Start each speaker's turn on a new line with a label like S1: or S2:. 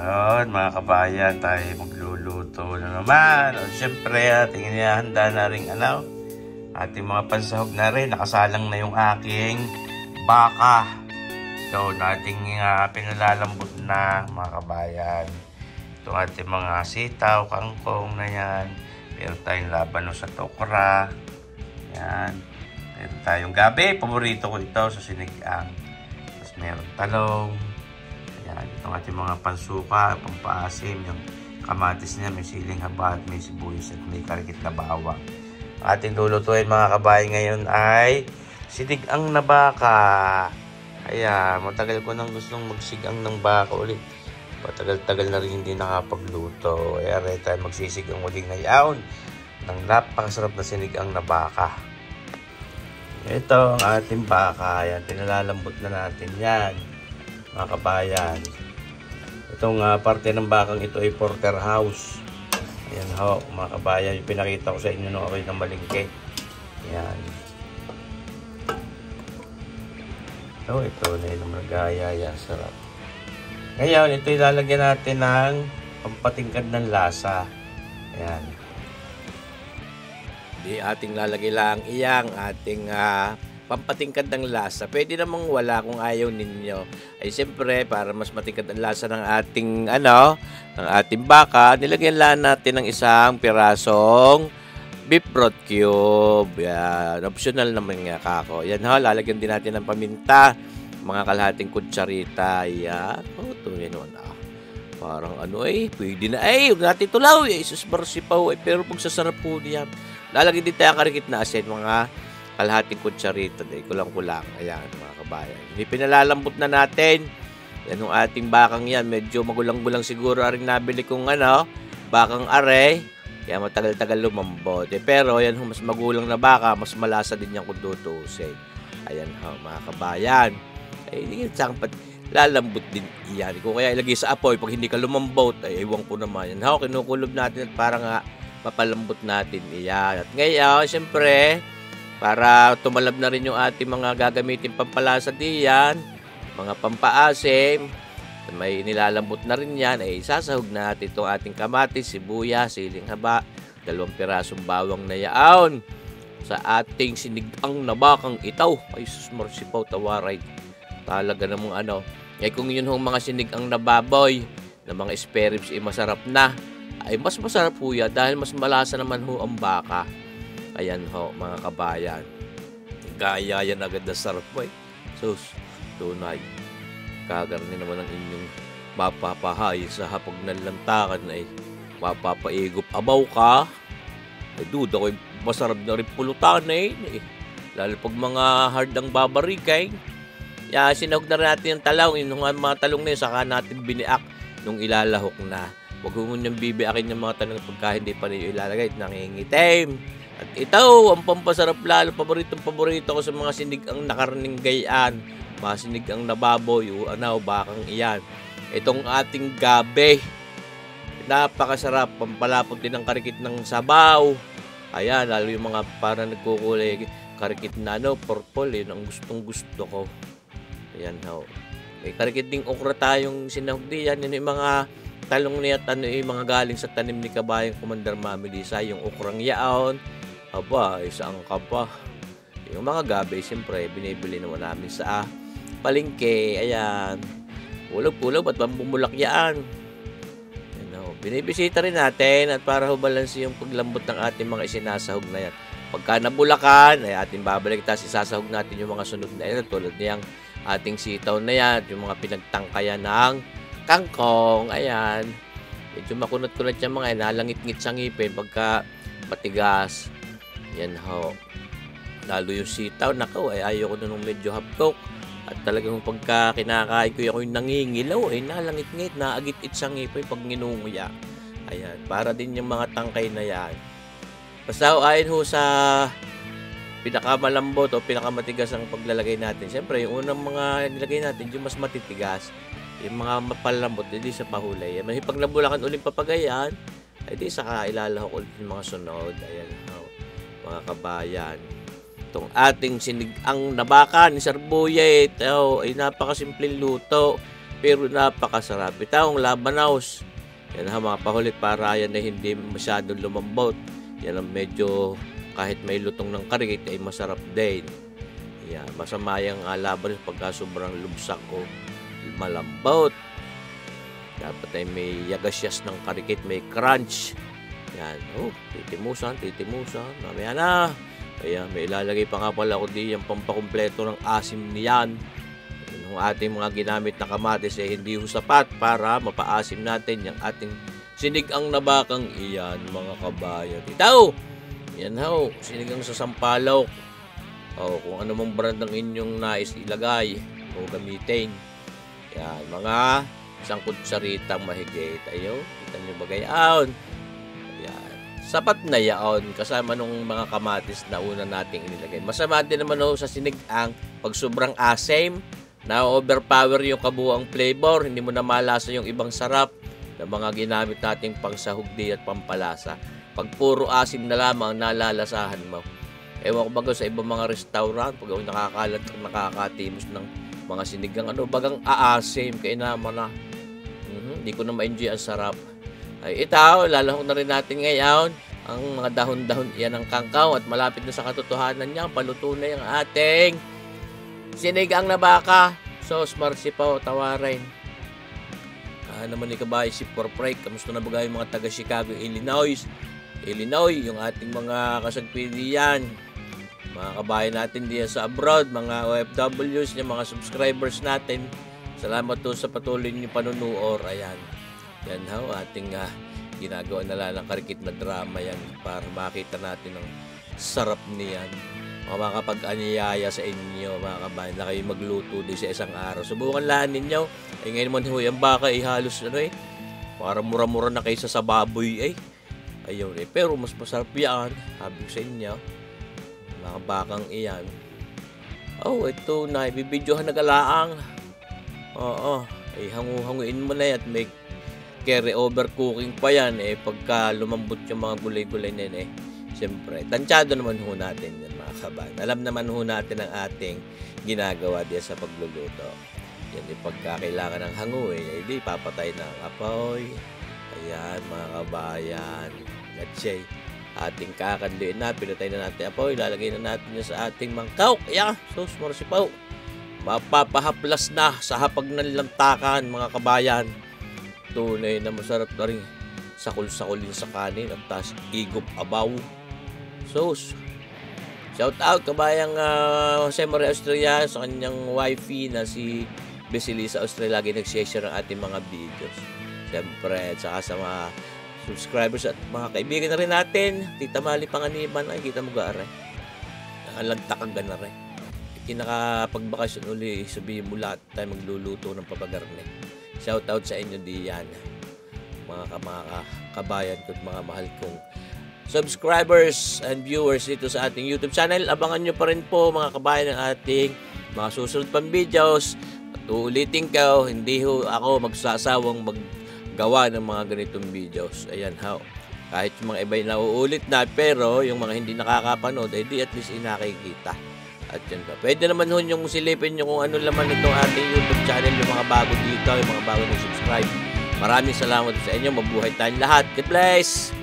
S1: Yun, mga kabayan, tayo magluluto na naman. O siyempre, ating inihanda na rin ating mga pansahog na rin. Nakasalang na yung aking baka. So, nating pinalalambot na, mga kabayan. Ito ating mga sitaw, kangkong na yan. Meron tayong labano sa tokra. Yan. Meron tayong gabi. Paborito ko ito sa sinigang. Tapos meron talong. Yan. Itong ating mga pansuka, pampaasim. Yung kamatis niya, may siling haba at may sibuyas at may karikit na bawang. Ating lulutuin mga kabayan ngayon ay sinigang na baka. Kaya matagal ko nang gustong magsigang ng baka ulit. Patagal-tagal na rin hindi nakapagluto. Kaya rin tayo magsisigang ulit ngayon ng napakasarap na sinigang na baka. Ito ang ating baka. Yan, pinalalambot na natin yan mga kabayan. Itong parte ng bakang ito ay porterhouse. Ayan ho mga kabayan, yung pinakita ko sa inyo nung ako'y ng malingke. Ayan. Ito na yung nagayaya, sarap. Ngayon, ito ilalagyan natin ng pampatingkad ng lasa. Ayan. Di ating lalagay lang iyang ating pampatingkad ng lasa. Pwede namang wala kung ayaw ninyo. Ay siyempre, para mas matingkad ang lasa ng ating ng ating baka, nilagyan lang natin ng isang pirasong beef broth cube. Yan, optional naman nga kako. Yan ho, lalagyan din natin ng paminta, mga kalahating kutsarita. Yan. Ito yun. Parang pwede na. Huwag natin tulaw. Isus marsipaw. Pero pagsasarap po niya. Lalagyan din tayo karikit na asin, mga kalahating kutsarita. Kulang-kulang. Ayan, mga kabayan. Hindi pinalalambot na natin. Yan yung ating bakang yan. Medyo magulang-gulang siguro rin nabili kong bakang are. Kaya matagal-tagal lumambot. Pero yan, mas magulang na baka, mas malasa din yan kung tutusin. Ayan mga kabayan. Hindi lalambot din yan. Kung kaya ilagay sa apoy, pag hindi ka lumambot, iwan ko naman yan. Kinukulob natin at para nga mapalambot natin iyan. At ngayon, siyempre, para tumalab na rin yung ating mga gagamitin pampalasa diyan, mga pampaasim, may nilalambot na rin yan, sasahog natin itong ating kamatis, sibuyas, siling haba, 2 pirasong bawang na yaon sa ating sinigang na bakang itaw. Ay sus marsipaw, tawaray. Talaga namang kung yun hong mga sinigang na baboy, na mga spare ribs masarap na, ay mas masarap po yan dahil mas malasa naman ho ang baka. Ayan ho mga kabayan. Gaya yan agad na sarap po Sus, tunay. Kagarni naman ang inyong mapapahay sa hapag ng lantakan mapapaigop abaw ka. Duda ko masarap na rin pulutan lalo pag mga hard ang babarikay. Sinahog na rin natin yung talaw. Yung mga talong na yun, saka natin biniak nung ilalahok na. Huwag mo niyang bibiakin yung mga talong pagka hindi pa rin ilalagay. Nangingitim. At ito, ang pampasarap lalo. Paborito ko sa mga sinigang na karning gayaan. Mga sinigang na baboy. Bakang iyan. Itong ating gabi. Napakasarap. Pampalapot din ang karikit ng sabaw. Ayan, lalo yung mga parang nagkukulay. Karikit na purple ang gustong gusto ko. Ayan ho. May karikit ding okra tayong sinahog diyan. Yan yung mga talong niya yung mga galing sa tanim ni Kabayang Commander Mami Lisa. Yung okrang yaon. Aba, isang kapa. Yung mga gabi, siyempre, binibili naman namin sa palengke. Ayan. Pulog-pulog at bumulak yan. Binibisita rin natin at para balanse yung paglambot ng ating mga isinasahog na yan. Pagka nabulakan, ay ating babalik tapos isasahog natin yung mga sunod na yan. Tulad niyang ating sitaw na yan, yung mga pinagtangkayan ng kangkong. Ayan. Medyo makunat-kunat yung mga nalangit-ngit sa ngipin pagka matigas. Yan ho. Lalo yung sitaw, nako, ayaw ko na nung medyo haptok. At talagang pagka kinakain ko yung nangingilaw, nalangit-ngit, naagit-it sa ngipin pag nginunguya. Ayan, para din yung mga tangkay na yan. Basta ayon ho sa pinakamalambot o pinakamatigas ang paglalagay natin. Siyempre, yung unang mga nilagay natin, yung mas matitigas. Yung mga mapalambot, hindi sa pahulay. Pag nabulakan ulit papagayan, ay di saka ilalahok ulit yung mga sunod. Ayan, mga kabayan. Itong ating sinigang na baka ni Sir Buya, ito ay napakasimpleng luto. pero napakasarap. Ito ang labanaws. Yan ha, mga pahulit, para yan na hindi masyadong lumambot. Yan ang medyo kahit may lutong ng karikit ay masarap din. Yan, masama yung labanaws pagka sobrang lumsak o malambot. Dapat ay may yagasyas ng karikit, may crunch. Yan, titimusan. Mamaya na. Kaya may ilalagay pa nga pala ko di yung pampakumpleto ng asim niyan. Yung ating mga ginamit na kamatis ay hindi sapat para mapaasim natin yung ating sinigang na bakang iyan, mga kabayan. Ito! Yan ho, sinigang sa sampalok. Kung ano mong brand ng inyong nais ilagay o gamitin. Yan, mga isang kutsaritang mahigit. Ayo, kita nyo ba gayon? Yan. Sapat na yaon kasama nung mga kamatis na una nating inilagay. Masama din naman ho sa sinigang pag sobrang asim, na overpower yung kabuuang flavor, hindi mo na malasa yung ibang sarap ng mga ginamit nating pangsahugdi at pampalasa. Pag puro asim na lamang nalalasahan mo. Ewan ko baga sa ibang mga restaurant, pag nakakalat at nakakatimos ng mga sinigang, bagang aasim, kaya naman na. Hindi ko na ma-enjoy ang sarap. Ay, ito, lalahok na rin natin ngayon ang mga dahon-dahon yan ng kangkaw at malapit na sa katotohanan niya, paluto na yung ating sinigang na baka. Sos, marsipaw, tawarin. Naman ni kabahay si Porprek. Kamusta na ba yung mga taga Chicago, Illinois, yung ating mga kasagpilian, mga kabahay natin diyan sa abroad, mga OFWs, yung mga subscribers natin. Salamat to sa patuloy niyo panunood. Ayan. Yan ho, ating ginagawa na lang ng karikit na drama yan para makita natin ang sarap niyan. Makakapag-anyaya sa inyo, mga kabayan, na kayo magluto din sa isang araw. Subukan lang ninyo. Ay ngayon naman ho, yung baka halos parang mura-mura na kaysa sa baboy ayun pero mas masarap yan, sabi sa inyo, mga bakang iyan. Ito na, ibibidyohan na galaang. Hangu-hanguin mo na yan at may carry over cooking pa yan pagka lumambot yung mga gulay-gulay na yan siyempre, tansyado naman ho natin yan, mga kabayan. Alam naman ho natin ang ating ginagawa diyan sa pagluluto. Yan, pagka kailangan ng hangu, di papatay na ang apoy. Ayan, mga kabayan. Gatsay, ating kakandiin na, pinatay na natin apoy, lalagay na natin sa ating mangkaw. Ayan, sus, marasipaw. Mapapahaplas na sa hapag ng lantakan, mga kabayan. Tunay na masarap na rin. Sakul-sakulin sa kanin at tas igop abaw. Sus. Shout out kabayang Jose Maria Australia sa kanyang wifey na si Basilisa Australia, lagi nag-share ng ating mga videos. Siyempre, at saka sa mga subscribers at mga kaibigan na rin natin. Tita Mali Panganiban, kita mo gaare. Nakalagtakag na rin. Kinakapagbakasyon uli, sabihin mo lahat tayo magluluto ng papagarne. Shout out sa inyo diyan, mga kabayan ko at mga mahal kong subscribers and viewers dito sa ating YouTube channel. Abangan nyo pa rin po, mga kabayan, ng ating mga susunod pang videos. At uulitin ko, hindi ho ako magsasawang maggawa ng mga ganitong videos. Ayan ho. Kahit yung mga iba yung nauulit na, pero yung mga hindi nakakapanood, di at least nakikita. At yun pa. Pwede naman ho yung silipin nyo kung ano laman itong ating YouTube channel, yung mga bago dito, yung mga bago na subscribe. Maraming salamat sa inyo. Mabuhay tayong lahat. God bless!